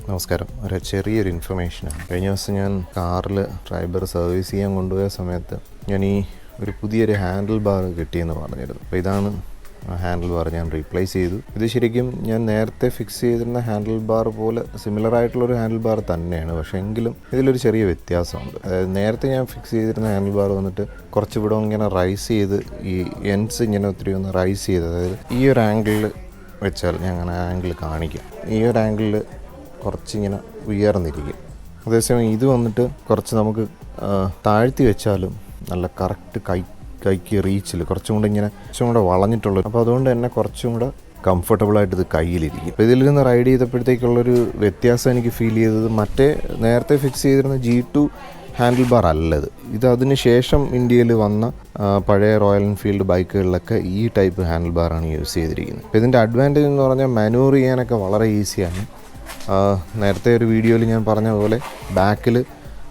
നമസ്കാരം. ഒരു ചെറിയൊരു ഇൻഫർമേഷനാണ്. കഴിഞ്ഞ ദിവസം ഞാൻ കാറിൽ ഡ്രൈവർ സർവീസ് ചെയ്യാൻ കൊണ്ടുപോയ സമയത്ത് ഞാൻ ഒരു പുതിയൊരു ഹാൻഡിൽ ബാർ കിട്ടിയെന്ന് പറഞ്ഞിരുന്നു. അപ്പോൾ ഇതാണ് ഹാൻഡിൽ ബാർ ഞാൻ റീപ്ലേസ് ചെയ്തു. ഇത് ശരിക്കും ഞാൻ നേരത്തെ ഫിക്സ് ചെയ്തിരുന്ന ഹാൻഡിൽ ബാർ പോലെ സിമിലർ ആയിട്ടുള്ളൊരു ഹാൻഡിൽ ബാർ തന്നെയാണ്. പക്ഷേ എങ്കിലും ഇതിലൊരു ചെറിയ വ്യത്യാസമുണ്ട്. അതായത് നേരത്തെ ഞാൻ ഫിക്സ് ചെയ്തിരുന്ന ഹാൻഡിൽ ബാർ വന്നിട്ട് കുറച്ച് ഇവിടെ ഇങ്ങനെ റൈസ് ചെയ്ത് ഈ എൻഡ്സ് ഇങ്ങനെ ഒത്തിരി ഒന്ന് റൈസ് ചെയ്ത്, അതായത് ഈ ഒരു ആംഗിളിൽ വെച്ചാൽ ഞാൻ അങ്ങനെ ആംഗിൾ കാണിക്കാം. ഈ ഒരു ആംഗിളിൽ കുറച്ചിങ്ങനെ ഉയർന്നിരിക്കും. അതേസമയം ഇത് വന്നിട്ട് കുറച്ച് നമുക്ക് താഴ്ത്തി വെച്ചാലും നല്ല കറക്റ്റ് കൈക്ക് റീച്ചിൽ കുറച്ചും കൂടെ വളഞ്ഞിട്ടുള്ളൂ. അപ്പോൾ അതുകൊണ്ട് തന്നെ കുറച്ചും കൂടെ കംഫർട്ടബിളായിട്ട് ഇത് കയ്യിലിരിക്കും. അപ്പോൾ ഇതിൽ നിന്ന് റൈഡ് ചെയ്തപ്പോഴത്തേക്കുള്ളൊരു വ്യത്യാസം എനിക്ക് ഫീൽ ചെയ്തത് മറ്റേ നേരത്തെ ഫിക്സ് ചെയ്തിരുന്ന G2 ഹാൻഡിൽ ബാർ അല്ലത്. ഇത് അതിന് ശേഷം ഇന്ത്യയിൽ വന്ന പഴയ റോയൽ എൻഫീൽഡ് ബൈക്കുകളിലൊക്കെ ഈ ടൈപ്പ് ഹാൻഡിൽ ബാറാണ് യൂസ് ചെയ്തിരിക്കുന്നത്. അപ്പോൾ ഇതിൻ്റെ അഡ്വാൻറ്റേജ് എന്ന് പറഞ്ഞാൽ മാനൂവർ ചെയ്യാനൊക്കെ വളരെ ഈസിയാണ്. നേരത്തെ ഒരു വീഡിയോയിൽ ഞാൻ പറഞ്ഞ പോലെ ബാക്കിൽ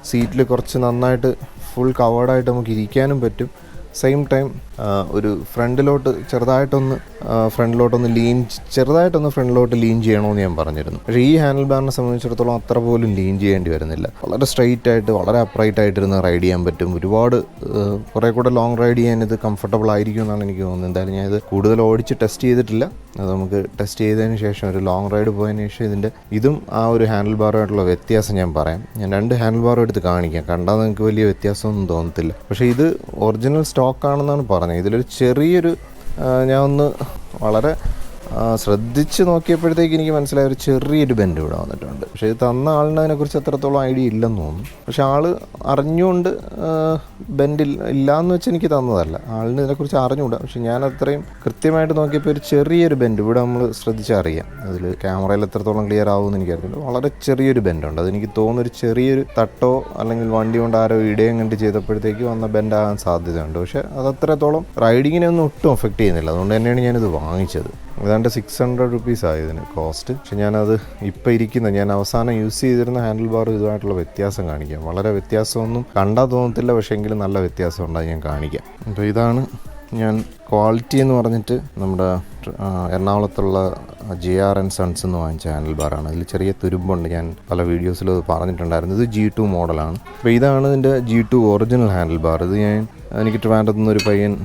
സീറ്റിൽ കുറച്ച് നന്നായിട്ട് ഫുൾ കവേർഡായിട്ട് നമുക്ക് ഇരിക്കാനും പറ്റും. സെയിം ടൈം ഒരു ചെറുതായിട്ടൊന്ന് ഫ്രണ്ടിലോട്ട് ലീൻ ചെയ്യണമെന്ന് ഞാൻ പറഞ്ഞിരുന്നു. പക്ഷേ ഈ ഹാൻഡിൽ ബാറിനെ സംബന്ധിച്ചിടത്തോളം അത്ര പോലും ലീൻ ചെയ്യേണ്ടി വരുന്നില്ല. വളരെ സ്ട്രെയിറ്റ് ആയിട്ട് വളരെ അപ്രൈറ്റ് ആയിട്ടിരുന്ന് റൈഡ് ചെയ്യാൻ പറ്റും. കുറേ കൂടെ ലോങ് റൈഡ് ചെയ്യാൻ ഇത് കംഫർട്ടബിൾ ആയിരിക്കും എന്നാണ് എനിക്ക് തോന്നുന്നത്. എന്തായാലും ഞാൻ ഇത് കൂടുതൽ ഓടിച്ച് ടെസ്റ്റ് ചെയ്തിട്ടില്ല. അത് നമുക്ക് ടെസ്റ്റ് ചെയ്തതിന് ശേഷം ഒരു ലോങ് റൈഡ് പോയതിന് ശേഷം ഇതും ആ ഒരു ഹാൻഡിൽ ബാറുമായിട്ടുള്ള വ്യത്യാസം ഞാൻ പറയാം. ഞാൻ 2 ഹാൻഡിൽ ബാറും എടുത്ത് കാണിക്കാം. കണ്ടാൽ നിങ്ങൾക്ക് വലിയ വ്യത്യാസമൊന്നും തോന്നത്തില്ല. പക്ഷേ ഇത് ഒറിജിനൽ സ്റ്റോക്കാണെന്നാണ് പറഞ്ഞത്. ഇതിലൊരു ഞാൻ ഒന്ന് വളരെ ശ്രദ്ധിച്ച് നോക്കിയപ്പോഴത്തേക്ക് എനിക്ക് മനസ്സിലായ ഒരു ചെറിയൊരു ബെൻഡ് ഇവിടെ വന്നിട്ടുണ്ട്. പക്ഷേ ഇത് തന്ന ആളിന് അതിനെക്കുറിച്ച് അത്രത്തോളം ഐഡിയ ഇല്ലെന്ന് തോന്നുന്നു. പക്ഷേ ആൾ അറിഞ്ഞുകൊണ്ട് ബെൻഡ് ഇല്ലയെന്ന് വെച്ച് എനിക്ക് തന്നതല്ല. ആളിന് ഇതിനെക്കുറിച്ച് അറിഞ്ഞുകൂടാ. പക്ഷെ ഞാൻ അത്രയും കൃത്യമായിട്ട് നോക്കിയപ്പോൾ ഒരു ചെറിയൊരു ബെൻഡ് ഇവിടെ നമ്മൾ ശ്രദ്ധിച്ചറിയാം. അതിൽ ക്യാമറയിൽ എത്രത്തോളം ക്ലിയർ ആവുമെന്ന് എനിക്കറിയില്ല. വളരെ ചെറിയൊരു ബെൻഡുണ്ട്. അതെനിക്ക് തോന്നുന്നൊരു ചെറിയൊരു തട്ടോ അല്ലെങ്കിൽ വണ്ടി കൊണ്ട് ആരോ ഇടയും കണ്ട് ചെയ്തപ്പോഴത്തേക്ക് വന്ന ബെൻഡാകാൻ സാധ്യതയുണ്ട്. പക്ഷേ അത് അത്രത്തോളം റൈഡിങ്ങിനെ ഒന്നും ഒട്ടും എഫക്റ്റ് ചെയ്യുന്നില്ല. അതുകൊണ്ട് തന്നെയാണ് ഞാനിത് വാങ്ങിച്ചത്. ഏതാണ്ട് 600 റുപ്പീസായി ഇതിന് കോസ്റ്റ്. പക്ഷെ ഞാനത് ഞാൻ അവസാനം യൂസ് ചെയ്തിരുന്ന ഹാൻഡിൽ ബാർ ഇതുമായിട്ടുള്ള വ്യത്യാസം കാണിക്കാം. വളരെ വ്യത്യാസമൊന്നും കണ്ടാൽ തോന്നത്തില്ല, പക്ഷേ എങ്കിലും നല്ല വ്യത്യാസം ഉണ്ടായി ഞാൻ കാണിക്കാം. അപ്പോൾ ഇതാണ് ഞാൻ ക്വാളിറ്റി എന്ന് പറഞ്ഞിട്ട് നമ്മുടെ എറണാകുളത്തുള്ള JR & സൺസ് എന്ന് വാങ്ങിച്ച ഹാൻഡിൽ ബാറാണ്. അതിൽ ചെറിയ തുരുമ്പുണ്ട്. ഞാൻ പല വീഡിയോസിലും അത് പറഞ്ഞിട്ടുണ്ടായിരുന്നു. ഇത് G2 മോഡലാണ്. അപ്പോൾ ഇതാണ് ഇതിൻ്റെ G2 ഒറിജിനൽ ഹാൻഡിൽ ബാർ. ഇത് എനിക്ക് ട്രിവാൻഡ്രത്ത് നിന്നൊരു പയ്യൻ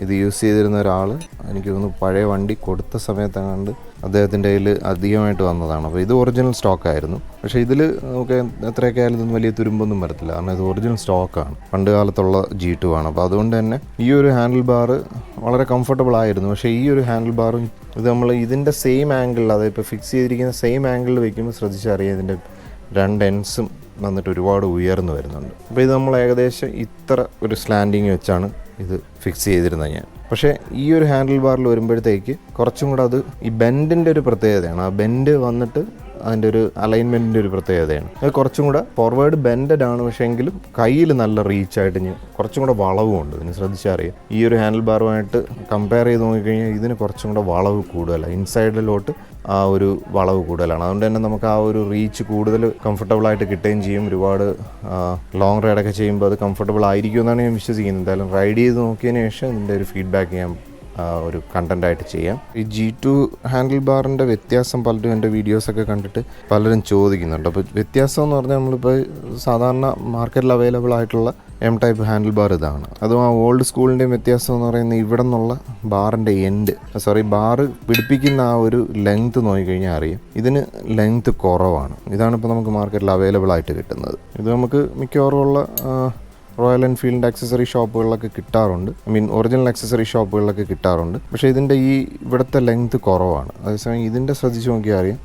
ഇത് യൂസ് ചെയ്തിരുന്ന ഒരാൾ എനിക്ക് തോന്നുന്നു പഴയ വണ്ടി കൊടുത്ത സമയത്തങ്ങാണ്ട് അദ്ദേഹത്തിൻ്റെ കയ്യിൽ അധികമായിട്ട് വന്നതാണ്. അപ്പോൾ ഇത് ഒറിജിനൽ സ്റ്റോക്കായിരുന്നു. പക്ഷേ ഇതിൽ നമുക്ക് എത്രയൊക്കെ ആയാലും ഇതൊന്നും വലിയ തുരുമ്പൊന്നും വരത്തില്ല. കാരണം ഇത് ഒറിജിനൽ സ്റ്റോക്കാണ്, പണ്ട് കാലത്തുള്ള G2 ആണ്. അപ്പോൾ അതുകൊണ്ട് തന്നെ ഈ ഒരു ഹാൻഡിൽ ബാർ വളരെ കംഫർട്ടബിൾ ആയിരുന്നു. പക്ഷേ ഈ ഒരു ഹാൻഡിൽ ബാറും ഇത് നമ്മൾ ഇതിൻ്റെ സെയിം ആംഗിളിൽ, അതായത് ഇപ്പോൾ ഫിക്സ് ചെയ്തിരിക്കുന്ന സെയിം ആംഗിളിൽ വയ്ക്കുമ്പോൾ ശ്രദ്ധിച്ചറിയാം ഇതിൻ്റെ 2 എൻഡ്സും വന്നിട്ട് ഒരുപാട് ഉയർന്നു വരുന്നുണ്ട്. അപ്പോൾ ഇത് നമ്മൾ ഏകദേശം ഇത്ര ഒരു സ്ലാൻഡിങ് വെച്ചാണ് ഇത് ഫിക്സ് ചെയ്തിരുന്നത് ഞാൻ. പക്ഷേ ഈ ഒരു ഹാൻഡിൽ ബാറിൽ വരുമ്പോഴത്തേക്ക് കുറച്ചും കൂടെ അത് ഈ ബെൻഡിൻ്റെ ഒരു പ്രത്യേകതയാണ്. ആ ബെൻഡ് വന്നിട്ട് അതിൻ്റെ ഒരു അലൈൻമെൻറ്റിൻ്റെ ഒരു പ്രത്യേകതയാണ്. അത് കുറച്ചും കൂടെ ഫോർവേഡ് ബെൻഡഡ് ആണ്. പക്ഷേ എങ്കിലും കയ്യിൽ നല്ല റീച്ചായിട്ട് കുറച്ചും കൂടെ വളവുമുണ്ട്. ഇതിന് ശ്രദ്ധിച്ചറിയാം. ഈ ഒരു ഹാൻഡിൽ ബാറുമായിട്ട് കമ്പയർ ചെയ്ത് നോക്കിക്കഴിഞ്ഞാൽ ഇതിന് കുറച്ചും കൂടെ വളവ് കൂടുതലാണ്. ഇൻസൈഡിലോട്ട് ആ ഒരു വളവ് കൂടുതലാണ്. അതുകൊണ്ട് തന്നെ നമുക്ക് ആ ഒരു റീച്ച് കൂടുതൽ കംഫർട്ടബിളായിട്ട് കിട്ടുകയും ചെയ്യും. ഒരുപാട് ലോങ് റൈഡൊക്കെ ചെയ്യുമ്പോൾ അത് കംഫർട്ടബിൾ ആയിരിക്കും എന്നാണ് ഞാൻ വിശ്വസിക്കുന്നത്. എന്തായാലും റൈഡ് ചെയ്ത് നോക്കിയതിന് ശേഷം ഇതിൻ്റെ ഒരു ഫീഡ്ബാക്ക് ഞാൻ ഒരു കണ്ടൻ്റായിട്ട് ചെയ്യാം. ഈ G2 ഹാൻഡിൽ ബാറിൻ്റെ വ്യത്യാസം പലരും എൻ്റെ വീഡിയോസൊക്കെ കണ്ടിട്ട് പലരും ചോദിക്കുന്നുണ്ട്. അപ്പോൾ വ്യത്യാസം എന്ന് പറഞ്ഞാൽ നമ്മളിപ്പോൾ സാധാരണ മാർക്കറ്റിൽ അവൈലബിൾ ആയിട്ടുള്ള ടൈപ്പ് ഹാൻഡിൽ ബാർ ഇതാണ്. അതും ആ ഓൾഡ് സ്കൂളിൻ്റെയും വ്യത്യാസം എന്ന് പറയുന്നത് ഇവിടെ നിന്നുള്ള ബാറിൻ്റെ ബാറ് പിടിപ്പിക്കുന്ന ആ ഒരു ലെങ്ത്ത് നോക്കിക്കഴിഞ്ഞാൽ അറിയാം. ഇതിന് ലെങ്ത്ത് കുറവാണ്. ഇതാണിപ്പോൾ നമുക്ക് മാർക്കറ്റിൽ അവൈലബിൾ ആയിട്ട് കിട്ടുന്നത്. ഇത് നമുക്ക് മിക്കവാറും ഉള്ള റോയൽ എൻഫീൽഡ് ആക്സസറി ഷോപ്പുകളിലൊക്കെ കിട്ടാറുണ്ട്. ഒറിജിനൽ ആക്സസറി ഷോപ്പുകളിലൊക്കെ കിട്ടാറുണ്ട്. പക്ഷേ ഇതിൻ്റെ ഇവിടുത്തെ ലെങ്ത്ത് കുറവാണ്. അതേസമയം ഇതിൻ്റെ ശ്രദ്ധിച്ച് നോക്കിയാൽ അറിയാം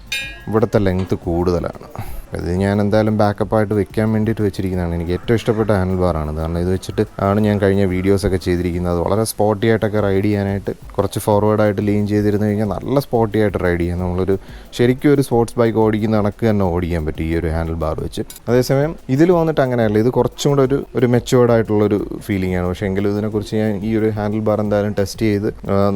ഇവിടുത്തെ ലെങ്ത്ത് കൂടുതലാണ്. ഇത് ഞാൻ എന്തായാലും ബാക്കപ്പായിട്ട് വെക്കാൻ വേണ്ടിയിട്ട് വെച്ചിരിക്കുന്നതാണ്. എനിക്ക് ഏറ്റവും ഇഷ്ടപ്പെട്ട ഹാൻഡിൽ ബാറാണ്. കാരണം ഇത് വെച്ചിട്ട് ആണ് ഞാൻ കഴിഞ്ഞ വീഡിയോസൊക്കെ ചെയ്തിരിക്കുന്നത്. വളരെ സ്പോർട്ടി ആയിട്ടൊക്കെ റൈഡ് ചെയ്യാനായിട്ട് കുറച്ച് ഫോർവേഡായിട്ട് ലീൻ ചെയ്തിരുന്നു കഴിഞ്ഞാൽ നല്ല സ്പോർട്ടി ആയിട്ട് റൈഡ് ചെയ്യാം. ശരിക്കും ഒരു സ്പോർട്സ് ബൈക്ക് ഓടിക്കുന്ന കണക്ക് തന്നെ ഓടിക്കാൻ പറ്റും ഈ ഒരു ഹാൻഡിൽ ബാർ വെച്ച്. അതേസമയം ഇതിൽ വന്നിട്ട് അങ്ങനെയല്ല. ഇത് കുറച്ചും കൂടെ ഒരു മെച്ചുവേർഡ് ആയിട്ടുള്ളൊരു ഫീലിംഗ് ആണ്. പക്ഷേ എങ്കിലും ഇതിനെക്കുറിച്ച് ഞാൻ ഈ ഒരു ഹാൻഡിൽ ബാർ എന്തായാലും ടെസ്റ്റ് ചെയ്ത്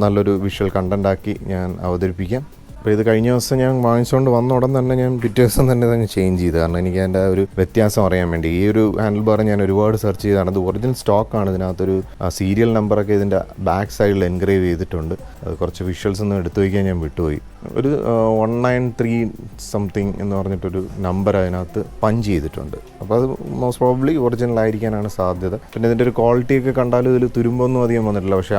നല്ലൊരു വിഷ്വൽ കണ്ടൻ്റ് ആക്കി ഞാൻ അവതരിപ്പിക്കാം. അപ്പോൾ ഇത് കഴിഞ്ഞ ദിവസം ഞാൻ വാങ്ങിച്ചുകൊണ്ട് വന്ന ഉടൻ തന്നെ ഞാൻ പിറ്റേ ദിവസം തന്നെ ചേഞ്ച് ചെയ്തു. കാരണം എനിക്ക് അതിൻ്റെ ഒരു വ്യത്യാസം അറിയാൻ വേണ്ടി. ഈ ഒരു ഹാൻഡിൽ ബാർ ഞാൻ ഒരുപാട് സെർച്ച് ചെയ്താണ്. ഇത് ഒറിജിനൽ സ്റ്റോക്കാണ്. ഇതിനകത്തൊരു സീരിയൽ നമ്പറൊക്കെ ഇതിൻ്റെ ബാക്ക് സൈഡിൽ എൻഗ്രേവ് ചെയ്തിട്ടുണ്ട്. അത് കുറച്ച് വിഷ്വൽസ് ഒന്നും എടുത്തു വയ്ക്കാൻ ഞാൻ വിട്ടുപോയി. ഒരു 193 സംതിങ് എന്ന് പറഞ്ഞിട്ടൊരു നമ്പർ അതിനകത്ത് പഞ്ച് ചെയ്തിട്ടുണ്ട്. അപ്പോൾ അത് മോസ്റ്റ് പ്രോബ്ലി ഒറിജിനൽ ആയിരിക്കാനാണ് സാധ്യത. പിന്നെ ഇതിൻ്റെ ഒരു ക്വാളിറ്റിയൊക്കെ കണ്ടാലും ഇതിൽ തുരുമ്പൊന്നും അധികം വന്നിട്ടില്ല. പക്ഷേ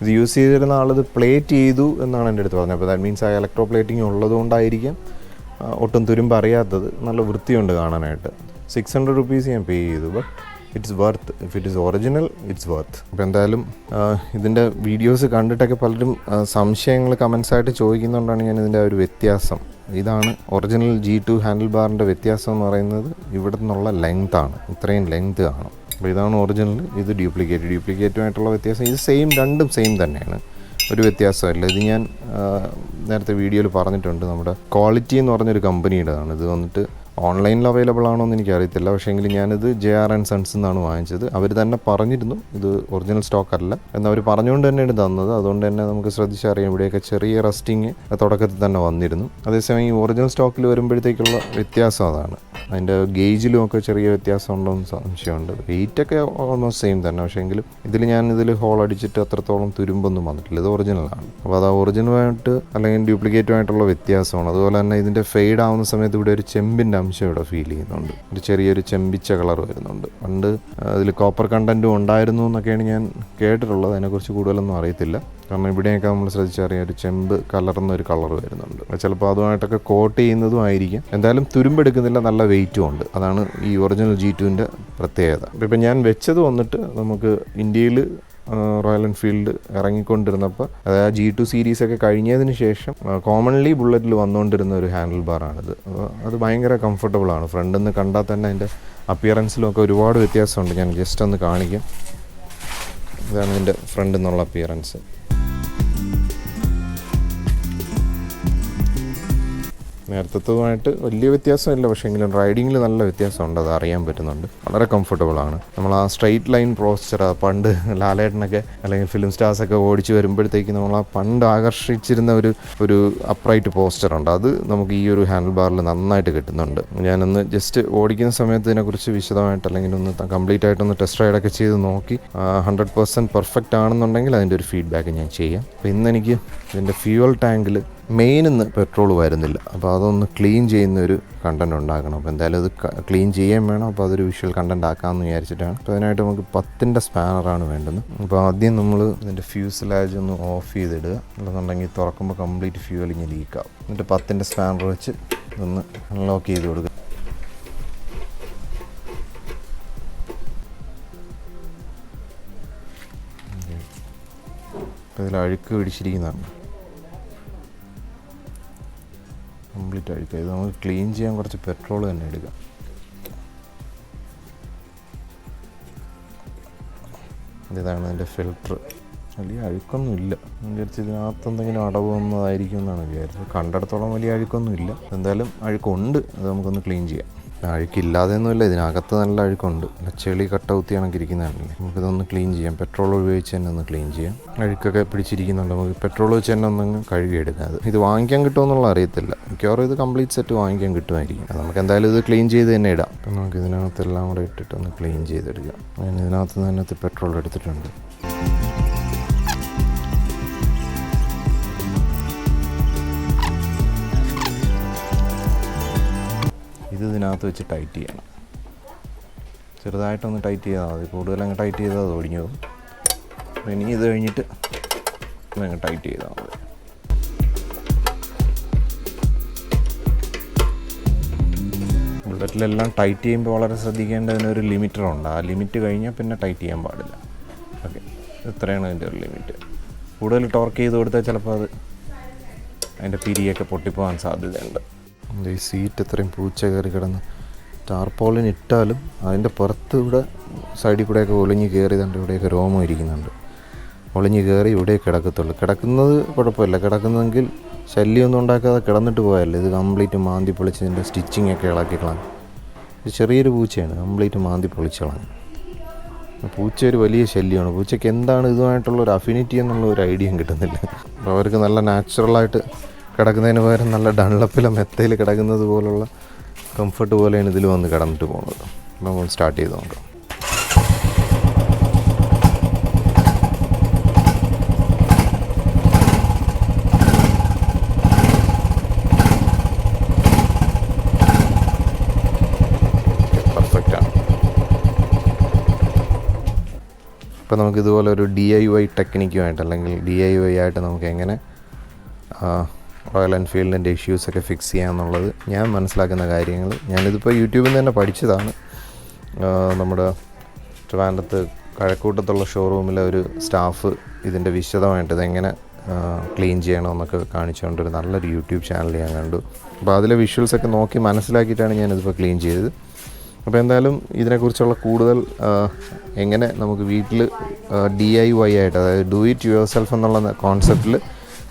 ഇത് യൂസ് ചെയ്തിരുന്ന ആളിത് പ്ലേറ്റ് ചെയ്തു എന്നാണ് എൻ്റെ അടുത്ത് പറഞ്ഞത്. അപ്പോൾ ദാറ്റ് മീൻസ് ആ ഇലക്ട്രോ പ്ലേറ്റിംഗ് ഉള്ളതുകൊണ്ടായിരിക്കും ഒട്ടും തുരുമ്പ് അറിയാത്തത്. നല്ല വൃത്തിയുണ്ട് കാണാനായിട്ട്. 600 rupees ഞാൻ പേ ചെയ്തു. But it's worth. If it is original it's worth. അപ്പോൾ എന്തായാലും ഇതിൻ്റെ വീഡിയോസ് കണ്ടിട്ടൊക്കെ പലരും സംശയങ്ങൾ കമൻസായിട്ട് ചോദിക്കുന്നതുകൊണ്ടാണ് ഞാൻ ഇതിൻ്റെ ഒരു വ്യത്യാസം. ഇതാണ് ഒറിജിനൽ G2 ഹാൻഡിൽ ബാറിൻ്റെ വ്യത്യാസം എന്ന് പറയുന്നത്. ഇവിടെ നിന്നുള്ള ലെങ്ത്താണ്. ഇത്രയും ലെങ്ത് കാണും. അപ്പോൾ ഇതാണ് ഒറിജിനൽ, ഇത് ഡ്യൂപ്ലിക്കേറ്റുമായിട്ടുള്ള വ്യത്യാസം. ഇത് രണ്ടും സെയിം തന്നെയാണ്, ഒരു വ്യത്യാസമില്ല. ഇത് ഞാൻ നേരത്തെ വീഡിയോയിൽ പറഞ്ഞിട്ടുണ്ട്. നമ്മുടെ ക്വാളിറ്റി എന്ന് പറഞ്ഞൊരു കമ്പനിയുടേതാണ്. ഇത് വന്നിട്ട് ഓൺലൈനിൽ അവൈലബിൾ ആണോ എന്ന് എനിക്കറിയത്തില്ല. പക്ഷേ എങ്കിൽ ഞാനിത് JR & Sons എന്നാണ് വാങ്ങിച്ചത്. അവർ തന്നെ പറഞ്ഞിരുന്നു ഇത് ഒറിജിനൽ സ്റ്റോക്ക് അല്ല എന്നവർ പറഞ്ഞുകൊണ്ട് തന്നെയാണ് തന്നത്. അതുകൊണ്ട് തന്നെ നമുക്ക് ശ്രദ്ധിച്ചറിയാം ഇവിടെയൊക്കെ ചെറിയ റസ്റ്റിങ് തുടക്കത്തിൽ തന്നെ വന്നിരുന്നു. അതേസമയം ഈ ഒറിജിനൽ സ്റ്റോക്കിൽ വരുമ്പോഴത്തേക്കുള്ള വ്യത്യാസം അതാണ്. അതിൻ്റെ ഗേജിലും ഒക്കെ ചെറിയ വ്യത്യാസം ഉണ്ടോ എന്ന് സംശയമുണ്ട്. വെയിറ്റൊക്കെ ഓൾമോസ്റ്റ് സെയിം തന്നെ. പക്ഷേ എങ്കിലും ഇതിൽ ഹോൾ അടിച്ചിട്ട് അത്രത്തോളം തുരുമ്പൊന്നും വന്നിട്ടില്ല. ഇത് ഒറിജിനലാണ്. അപ്പോൾ അത് ഒറിജിനലായിട്ട് അല്ലെങ്കിൽ ഡ്യൂപ്ലിക്കേറ്റുമായിട്ടുള്ള വ്യത്യാസമാണ്. അതുപോലെ തന്നെ ഇതിൻ്റെ ഫെയ്ഡ് ആവുന്ന സമയത്ത് ഇവിടെ ഒരു ചെമ്പിൻ്റെ അംശം ഇവിടെ ഫീൽ ചെയ്യുന്നുണ്ട്. ഒരു ചെറിയൊരു ചെമ്പിച്ച കളർ വരുന്നുണ്ട്. പണ്ട് അതിൽ കോപ്പർ കണ്ടൻറ്റും ഉണ്ടായിരുന്നു എന്നൊക്കെയാണ് ഞാൻ കേട്ടിട്ടുള്ളത്. അതിനെക്കുറിച്ച് കൂടുതലൊന്നും അറിയത്തില്ല. കാരണം ഇവിടെയൊക്കെ നമ്മൾ ശ്രദ്ധിച്ചറിയാം ഒരു ചെമ്പ് കലർന്നൊരു കളർ വരുന്നുണ്ട്. ചിലപ്പോൾ അതുമായിട്ടൊക്കെ കോട്ട് ചെയ്യുന്നതും ആയിരിക്കും. എന്തായാലും തുരുമ്പെടുക്കുന്നില്ല, നല്ല വെയിറ്റും ഉണ്ട്. അതാണ് ഈ ഒറിജിനൽ G2-ൻ്റെ പ്രത്യേകത. ഇപ്പം ഞാൻ വെച്ചത് വന്നിട്ട് നമുക്ക് ഇന്ത്യയിൽ റോയൽ എൻഫീൽഡ് ഇറങ്ങിക്കൊണ്ടിരുന്നപ്പോൾ, അതായത് G2 സീരീസൊക്കെ കഴിഞ്ഞതിന് ശേഷം കോമൺലി ബുള്ളറ്റിൽ വന്നുകൊണ്ടിരുന്ന ഒരു ഹാൻഡിൽ ബാറാണിത്. അപ്പോൾ അത് ഭയങ്കര കംഫർട്ടബിളാണ്. ഫ്രണ്ടിൽ നിന്ന് കണ്ടാൽ തന്നെ അതിൻ്റെ അപ്പിയറൻസിലുമൊക്കെ ഒരുപാട് വ്യത്യാസമുണ്ട്. ഞാൻ ജസ്റ്റ് ഒന്ന് കാണിക്കാം. ഇതാണ് ഇതിൻ്റെ ഫ്രണ്ടിൽ നിന്നുള്ള അപ്പിയറൻസ്. നേരത്തതുമായിട്ട് വലിയ വ്യത്യാസമില്ല. പക്ഷേ എങ്കിലും റൈഡിങ്ങിൽ നല്ല വ്യത്യാസമുണ്ട്. അത് അറിയാൻ പറ്റുന്നുണ്ട്. വളരെ കംഫർട്ടബിളാണ്. നമ്മൾ ആ സ്ട്രെയിറ്റ് ലൈൻ പോസ്ചർ, പണ്ട് ലാലേട്ടനൊക്കെ അല്ലെങ്കിൽ ഫിലിം സ്റ്റാർസൊക്കെ ഓടിച്ച് വരുമ്പോഴത്തേക്ക് നമ്മൾ ആ പണ്ട് ആകർഷിച്ചിരുന്ന ഒരു അപ്രൈറ്റ് പോസ്ചറുണ്ട്. അത് നമുക്ക് ഈ ഒരു ഹാൻഡിൽ ബാറിൽ നന്നായിട്ട് കിട്ടുന്നുണ്ട്. ഞാനൊന്ന് ജസ്റ്റ് ഓടിക്കുന്ന സമയത്ത് ഇതിനെക്കുറിച്ച് വിശദമായിട്ട് അല്ലെങ്കിൽ ഒന്ന് കംപ്ലീറ്റ് ആയിട്ടൊന്ന് ടെസ്റ്റ് റൈഡൊക്കെ ചെയ്ത് നോക്കി 100% പെർഫെക്റ്റ് ആണെന്നുണ്ടെങ്കിൽ അതിൻ്റെ ഒരു ഫീഡ്ബാക്ക് ഞാൻ ചെയ്യാം. അപ്പോൾ ഇന്നെനിക്ക് ഇതിൻ്റെ ഫ്യൂവൽ ടാങ്കിൽ മെയിനിന്ന് പെട്രോൾ വരുന്നില്ല. അപ്പോൾ അതൊന്ന് ക്ലീൻ ചെയ്യുന്നൊരു കണ്ടൻറ് ഉണ്ടാക്കണം. അപ്പോൾ എന്തായാലും അത് ക്ലീൻ ചെയ്യാൻ വേണം. അപ്പോൾ അതൊരു വിഷ്വൽ കണ്ടൻറ് ആക്കാമെന്ന് വിചാരിച്ചിട്ടാണ്. അപ്പോൾ അതിനായിട്ട് നമുക്ക് 10-ൻ്റെ സ്പാനറാണ് വേണ്ടത്. അപ്പോൾ ആദ്യം നമ്മൾ ഇതിൻ്റെ ഫ്യൂസലാജ് ഒന്ന് ഓഫ് ചെയ്തിടുക. അല്ലെന്നുണ്ടെങ്കിൽ തുറക്കുമ്പോൾ കംപ്ലീറ്റ് ഫ്യൂവൽ ഇങ്ങനെ ലീക്കാവും. എന്നിട്ട് 10-ൻ്റെ സ്പാനർ വെച്ച് ഇതൊന്ന് അൺലോക്ക് ചെയ്ത് കൊടുക്കുക. അപ്പോൾ ഇതിൽ അഴുക്ക് പിടിച്ചിരിക്കുന്നതാണ്, കംപ്ലീറ്റ് അഴുക്കുക. ഇത് നമുക്ക് ക്ലീൻ ചെയ്യാൻ കുറച്ച് പെട്രോൾ തന്നെ എടുക്കാം. ഇതാണ് ഇതിൻ്റെ ഫിൽറ്റർ. വലിയ അഴുക്കൊന്നുമില്ല. വിചാരിച്ച് ഇതിനകത്ത് എന്തെങ്കിലും അടവ് വന്നതായിരിക്കും എന്നാണ് വിചാരിച്ചത്. കണ്ടിടത്തോളം വലിയ അഴുക്കൊന്നുമില്ല. എന്തായാലും അഴുക്കുണ്ട്. അത് നമുക്കൊന്ന് ക്ലീൻ ചെയ്യാം. അഴുക്കില്ലാതെയൊന്നുമില്ല, ഇതിനകത്ത് നല്ല അഴുക്കുണ്ട്. ചെളി കട്ട കുത്തി കണക്കിരിക്കുന്നതാണല്ലേ. നമുക്കിതൊന്ന് ക്ലീൻ ചെയ്യാം. പെട്രോൾ ഉപയോഗിച്ച് തന്നെ ഒന്ന് ക്ലീൻ ചെയ്യാം. അഴുക്കൊക്കെ പിടിച്ചിരിക്കുന്നുണ്ട്. നമുക്ക് പെട്രോൾ വെച്ച് തന്നെ ഒന്നങ്ങ് കഴുകിയെടുക്കാം. ഇത് വാങ്ങിക്കാൻ കിട്ടുമെന്നുള്ള അറിയത്തില്ല. മിക്കവാറും ഇത് കംപ്ലീറ്റ് സെറ്റ് വാങ്ങിക്കാൻ കിട്ടുമായിരിക്കും. നമുക്ക് എന്തായാലും ഇത് ക്ലീൻ ചെയ്ത് തന്നെ ഇടാം. അപ്പം നമുക്ക് ഇതിനകത്തെല്ലാം കൂടെ ഇട്ടിട്ടൊന്ന് ക്ലീൻ ചെയ്തെടുക്കാം. ഞാൻ ഇതിനകത്ത് പെട്രോൾ എടുത്തിട്ടുണ്ട്. ഇതിനകത്ത് വെച്ച് ടൈറ്റ് ചെയ്യണം. ചെറുതായിട്ടൊന്ന് ടൈറ്റ് ചെയ്താൽ മതി. കൂടുതലങ്ങ് ടൈറ്റ് ചെയ്താൽ അത് ഒടിഞ്ഞു പോകും. ഇനി ഇത് കഴിഞ്ഞിട്ട് അങ്ങ് ടൈറ്റ് ചെയ്താൽ മതി. ബുള്ളറ്റിലെല്ലാം ടൈറ്റ് ചെയ്യുമ്പോൾ വളരെ ശ്രദ്ധിക്കേണ്ടതിനൊരു ലിമിറ്ററുണ്ട്. ആ ലിമിറ്റ് കഴിഞ്ഞാൽ പിന്നെ ടൈറ്റ് ചെയ്യാൻ പാടില്ല. ഓക്കെ, ഇത്രയാണ് അതിൻ്റെ ഒരു ലിമിറ്റ്. കൂടുതൽ ടോർക്ക് ചെയ്ത് കൊടുത്താൽ ചിലപ്പോൾ അതിൻ്റെ പിരിയൊക്കെ പൊട്ടിപ്പോകാൻ സാധ്യതയുണ്ട്. ഈ സീറ്റ് ഇത്രയും പൂച്ച കയറി കിടന്ന് ടാർപോളിന് ഇട്ടാലും അതിൻ്റെ പുറത്ത് ഇവിടെ സൈഡിൽ കൂടെയൊക്കെ ഒളിഞ്ഞ് കയറിയതുകൊണ്ട് ഇവിടെയൊക്കെ രോമം ഇരിക്കുന്നുണ്ട്. ഒളിഞ്ഞ് കയറി ഇവിടെ കിടക്കത്തുള്ളൂ. കിടക്കുന്നത് കുഴപ്പമില്ല. കിടക്കുന്നെങ്കിൽ ശല്യമൊന്നും ഉണ്ടാക്കാതെ കിടന്നിട്ട് പോയല്ലേ. ഇത് കംപ്ലീറ്റ് മാന്തി പൊളിച്ച് ഇതിൻ്റെ സ്റ്റിച്ചിങ് ഒക്കെ ഇളക്കി കളഞ്ഞു. ഇത് ചെറിയൊരു പൂച്ചയാണ്, കംപ്ലീറ്റ് മാന്തി പൊളിച്ച് കളഞ്ഞു. പൂച്ച ഒരു വലിയ ശല്യമാണ്. പൂച്ചയ്ക്ക് എന്താണ് ഇതുമായിട്ടുള്ളൊരു അഫിനിറ്റി എന്നുള്ള ഒരു ഐഡിയയും കിട്ടുന്നില്ല. അപ്പോൾ അവർക്ക് നല്ല നാച്ചുറലായിട്ട് കിടക്കുന്നതിന് പകരം നല്ല ഡൺലപ്പിലെ മെത്തയിൽ കിടക്കുന്നത് പോലുള്ള കംഫർട്ട് പോലെയാണ് ഇതിൽ വന്ന് കിടന്നിട്ട് പോകുന്നത്. നമ്മൾ സ്റ്റാർട്ട് ചെയ്ത് നോക്കാം. പെർഫെക്റ്റാണ്. ഇപ്പോൾ നമുക്കിതുപോലെ ഒരു DIY ടെക്നിക്കുമായിട്ട് അല്ലെങ്കിൽ DIY ആയിട്ട് നമുക്ക് എങ്ങനെ റോയൽ എൻഫീൽഡിൻ്റെ ഇഷ്യൂസൊക്കെ ഫിക്സ് ചെയ്യാമെന്നുള്ളത് ഞാൻ മനസ്സിലാക്കുന്ന കാര്യങ്ങൾ ഞാനിതിപ്പോൾ യൂട്യൂബിൽ നിന്ന് തന്നെ പഠിച്ചതാണ്. നമ്മുടെ ട്രിവാൻഡ്രത്ത് കഴക്കൂട്ടത്തുള്ള ഷോറൂമിലെ ഒരു സ്റ്റാഫ് ഇതിൻ്റെ വിശദമായിട്ട് ഇതെങ്ങനെ ക്ലീൻ ചെയ്യണമെന്നൊക്കെ കാണിച്ചുകൊണ്ടൊരു നല്ലൊരു യൂട്യൂബ് ചാനൽ ഞാൻ കണ്ടു. അപ്പോൾ അതിലെ വിഷ്വൽസൊക്കെ നോക്കി മനസ്സിലാക്കിയിട്ടാണ് ഞാനിതിപ്പോൾ ക്ലീൻ ചെയ്തത്. അപ്പോൾ എന്തായാലും ഇതിനെക്കുറിച്ചുള്ള കൂടുതൽ എങ്ങനെ നമുക്ക് വീട്ടിൽ DIY ആയിട്ട്, അതായത് ഡു ഇറ്റ് യുവർ സെൽഫ് എന്നുള്ള കോൺസെപ്റ്റിൽ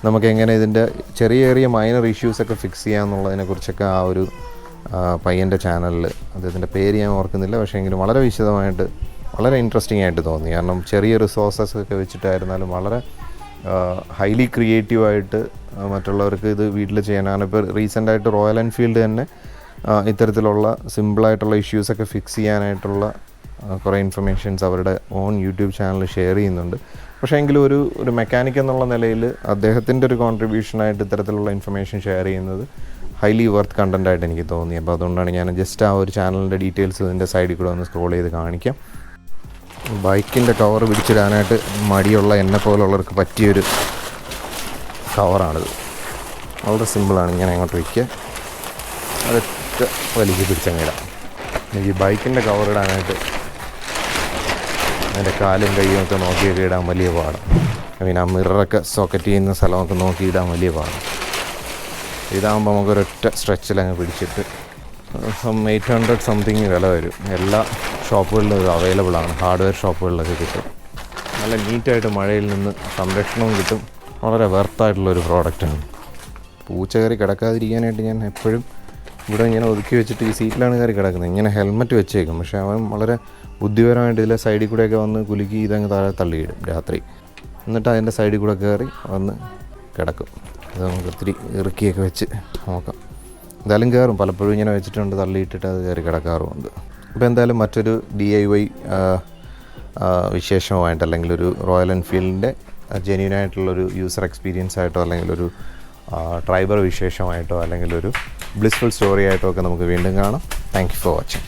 നമുക്ക് എങ്ങനെ ഇതിൻ്റെ ചെറിയ മൈനർ ഇഷ്യൂസൊക്കെ ഫിക്സ് ചെയ്യാമെന്നുള്ളതിനെക്കുറിച്ചൊക്കെ ആ ഒരു പയ്യൻ്റെ ചാനലിൽ, അദ്ദേഹത്തിൻ്റെ പേര് ഞാൻ ഓർക്കുന്നില്ല, പക്ഷേ എങ്കിലും വളരെ വിശദമായിട്ട് വളരെ ഇൻട്രസ്റ്റിംഗ് ആയിട്ട് തോന്നി. കാരണം ചെറിയ റിസോഴ്സസ് ഒക്കെ വെച്ചിട്ടായിരുന്നാലും വളരെ ഹൈലി ക്രിയേറ്റീവായിട്ട് മറ്റുള്ളവർക്ക് ഇത് വീട്ടിൽ ചെയ്യാനാണ്. ഇപ്പോൾ റീസെൻ്റായിട്ട് റോയൽ എൻഫീൽഡ് തന്നെ ഇത്തരത്തിലുള്ള സിമ്പിളായിട്ടുള്ള ഇഷ്യൂസൊക്കെ ഫിക്സ് ചെയ്യാനായിട്ടുള്ള കുറേ ഇൻഫർമേഷൻസ് അവരുടെ ഓൺ യൂട്യൂബ് ചാനൽ ഷെയർ ചെയ്യുന്നുണ്ട്. പക്ഷേ എങ്കിലും ഒരു മെക്കാനിക് എന്നുള്ള നിലയിൽ അദ്ദേഹത്തിൻ്റെ ഒരു കോൺട്രിബ്യൂഷനായിട്ട് ഇത്തരത്തിലുള്ള ഇൻഫർമേഷൻ ഷെയർ ചെയ്യുന്നത് ഹൈലി വർത്ത് കണ്ടൻറ്റായിട്ട് എനിക്ക് തോന്നി. അപ്പോൾ അതുകൊണ്ടാണ് ഞാൻ ജസ്റ്റ് ആ ഒരു ചാനലിൻ്റെ ഡീറ്റെയിൽസ് ഇതിൻ്റെ സൈഡിൽ കൂടെ ഒന്ന് സ്ക്രോൾ ചെയ്ത് കാണിക്കാം. ബൈക്കിൻ്റെ കവർ പിടിച്ചിടാനായിട്ട് മടിയുള്ള എന്നെ പോലുള്ളവർക്ക് പറ്റിയൊരു കവറാണിത്. വളരെ സിമ്പിളാണ്. ഇങ്ങനെ അങ്ങോട്ട് വയ്ക്കുക, അതൊക്കെ വലിയ പിടിച്ചങ്ങിടാം. എനിക്ക് ബൈക്കിൻ്റെ കവറിടാനായിട്ട് അതിൻ്റെ കാലും കൈയും ഒക്കെ നോക്കിയൊക്കെ ഇടാൻ വലിയ പാടാണ്. ആ മിററൊക്കെ സോക്കറ്റ് ചെയ്യുന്ന സ്ഥലമൊക്കെ നോക്കി ഇടാൻ വലിയ പാടാണ്. ഇതാകുമ്പോൾ നമുക്കൊരൊറ്റ സ്ട്രെച്ചിൽ അങ്ങ് പിടിച്ചിട്ട് 800 സംതിങ് വില വരും. എല്ലാ ഷോപ്പുകളിലും ഇത് അവൈലബിൾ ആണ്. ഹാർഡ്വെയർ ഷോപ്പുകളിലൊക്കെ കിട്ടും. നല്ല നീറ്റായിട്ട് മഴയിൽ നിന്ന് സംരക്ഷണവും കിട്ടും. വളരെ വെർത്തായിട്ടുള്ളൊരു പ്രോഡക്റ്റാണ്. പൂച്ച കയറി കിടക്കാതിരിക്കാനായിട്ട് ഞാൻ എപ്പോഴും ഇവിടെ ഇങ്ങനെ ഒതുക്കി വെച്ചിട്ട് ഈ സീറ്റിലാണ് കയറി കിടക്കുന്നത്. ഇങ്ങനെ ഹെൽമെറ്റ് വെച്ചേക്കും. പക്ഷേ അവൻ വളരെ ബുദ്ധിപരമായിട്ട് ഇതിലെ സൈഡിൽ കൂടെയൊക്കെ വന്ന് കുലുക്കി ഇതങ്ങ് താഴെ തള്ളിയിടും രാത്രി. എന്നിട്ട് അതിൻ്റെ സൈഡിൽ കൂടെ കയറി വന്ന് കിടക്കും. അത് നമുക്ക് ഒത്തിരി ഇറുക്കിയൊക്കെ വെച്ച് നോക്കാം. എന്തായാലും കയറും. പലപ്പോഴും ഇങ്ങനെ വെച്ചിട്ടുണ്ട്, തള്ളിയിട്ടിട്ട് അത് കയറി കിടക്കാറുമുണ്ട്. അപ്പോൾ എന്തായാലും മറ്റൊരു DIY വിശേഷമായിട്ട്, അല്ലെങ്കിൽ ഒരു റോയൽ എൻഫീൽഡിൻ്റെ ജെന്യൂനായിട്ടുള്ളൊരു യൂസർ എക്സ്പീരിയൻസ് ആയിട്ടോ, അല്ലെങ്കിൽ ഒരു ഡ്രൈവർ വിശേഷമായിട്ടോ, അല്ലെങ്കിൽ ഒരു ബ്ലിസ്ഫുൾ സ്റ്റോറി ആയിട്ടോ ഒക്കെ നമുക്ക് വീണ്ടും കാണാം. Thank you for watching.